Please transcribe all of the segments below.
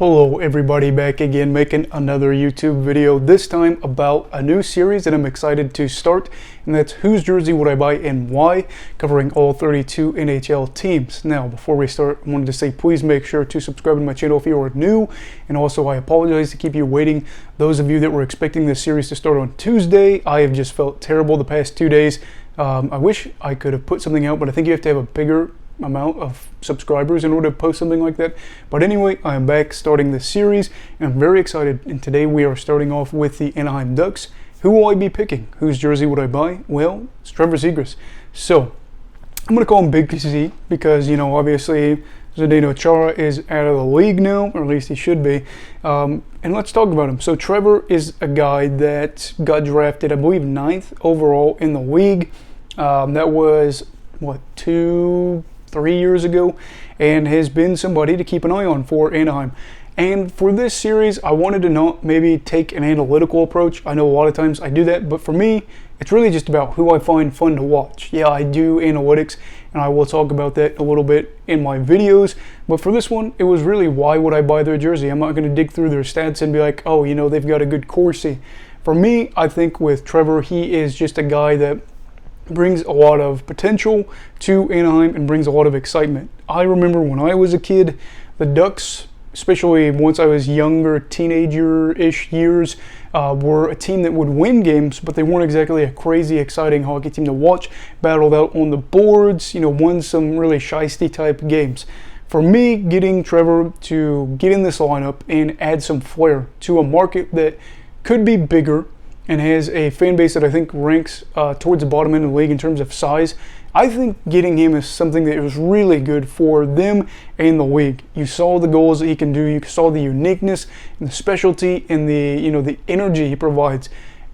Hello everybody, back again making another YouTube video, this time about a new series that I'm excited to start, and that's Whose Jersey Would I Buy and Why, covering all 32 NHL teams. Now, before we start, I wanted to say please make sure to subscribe to my channel if you are new, and also I apologize to keep you waiting. Those of you that were expecting this series to start on Tuesday, I have just felt terrible the past 2 days. I wish I could have put something out, but I think you have to have a bigger amount of subscribers in order to post something like that. But anyway, I am back starting this series and I'm very excited, and today we are starting off with the Anaheim Ducks. Who will I be picking? Whose jersey would I buy? Well, it's Trevor Zegras. So I'm gonna call him Big Z because, you know, obviously Zdeno Chara is out of the league now, or at least he should be. And let's talk about him. So Trevor is a guy that got drafted, I believe, 9th overall in the league. That was what, 2-3 years ago, and has been somebody to keep an eye on for Anaheim. And for this series, I wanted to not maybe take an analytical approach. I know a lot of times I do that, but for me, it's really just about who I find fun to watch. Yeah, I do analytics, and I will talk about that a little bit in my videos. But for this one, it was really, why would I buy their jersey? I'm not going to dig through their stats and be like, oh, you know, they've got a good Corsi. For me, I think with Trevor, he is just a guy that brings a lot of potential to Anaheim and brings a lot of excitement. I remember when I was a kid, the Ducks, especially once I was younger, teenager-ish years, were a team that would win games, but they weren't exactly a crazy, exciting hockey team to watch. Battled out on the boards, you know, won some really shiesty type games. For me, getting Trevor to get in this lineup and add some flair to a market that could be bigger and has a fan base that I think ranks towards the bottom end of the league in terms of size, I think getting him is something that was really good for them and the league. You saw the goals that he can do, you saw the uniqueness and the specialty and the, you know, the energy he provides.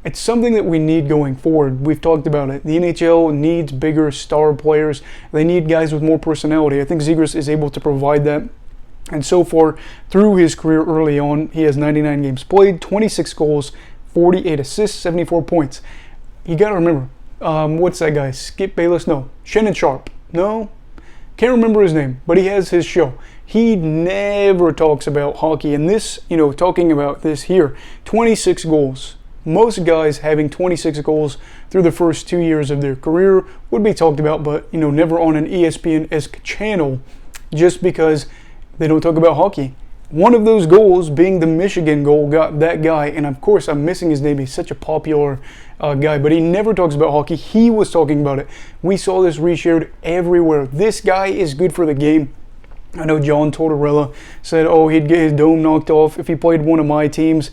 It's something that we need going forward. We've talked about it. The NHL needs bigger star players. They need guys with more personality. I think Zegras is able to provide that. And so far, through his career early on, he has 99 games played, 26 goals, 48 assists, 74 points. You got to remember, what's that guy? Skip Bayless? No. Shannon Sharp? No. Can't remember his name, but he has his show. He never talks about hockey. And this, you know, talking about this here, 26 goals. Most guys having 26 goals through the first 2 years of their career would be talked about, but, you know, never on an ESPN-esque channel just because they don't talk about hockey. One of those goals being the Michigan goal got that guy, and of course I'm missing his name, he's such a popular guy, but he never talks about hockey. He was talking about it. We saw this reshared everywhere. This guy is good for the game. I know John Tortorella said, oh, he'd get his dome knocked off if he played one of my teams.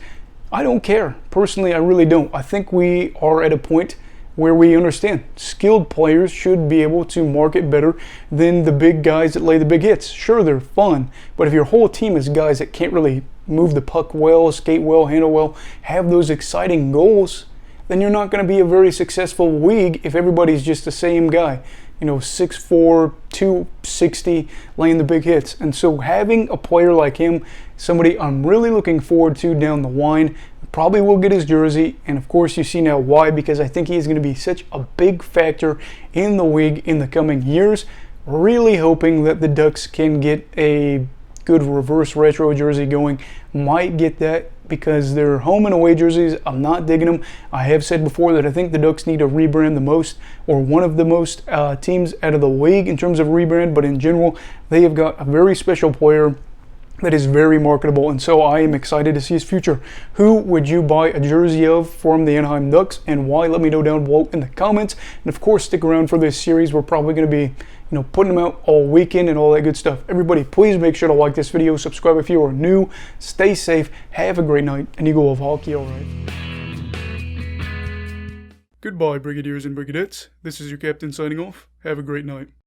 I don't care. Personally, I really don't. I think we are at a point where we understand skilled players should be able to market better than the big guys that lay the big hits. Sure, they're fun, but if your whole team is guys that can't really move the puck well, skate well, handle well, have those exciting goals, then you're not going to be a very successful league if everybody's just the same guy. You know, 6'4", 260, laying the big hits. And so having a player like him, somebody I'm really looking forward to down the line, probably will get his jersey, and of course you see now why, because I think he's going to be such a big factor in the league in the coming years. Really hoping that the Ducks can get a good reverse retro jersey going. Might get that because their home and away jerseys, I'm not digging them. I have said before that I think the Ducks need to rebrand the most, or one of the most teams out of the league in terms of rebrand, but in general they have got a very special player that is very marketable, and so I am excited to see his future. Who would you buy a jersey of from the Anaheim Ducks, and why? Let me know down below in the comments. And of course, stick around for this series. We're probably going to be, you know, putting them out all weekend and all that good stuff. Everybody, please make sure to like this video, subscribe if you are new, stay safe, have a great night, and you go love hockey, all right? Goodbye, Brigadiers and Brigadettes. This is your captain signing off. Have a great night.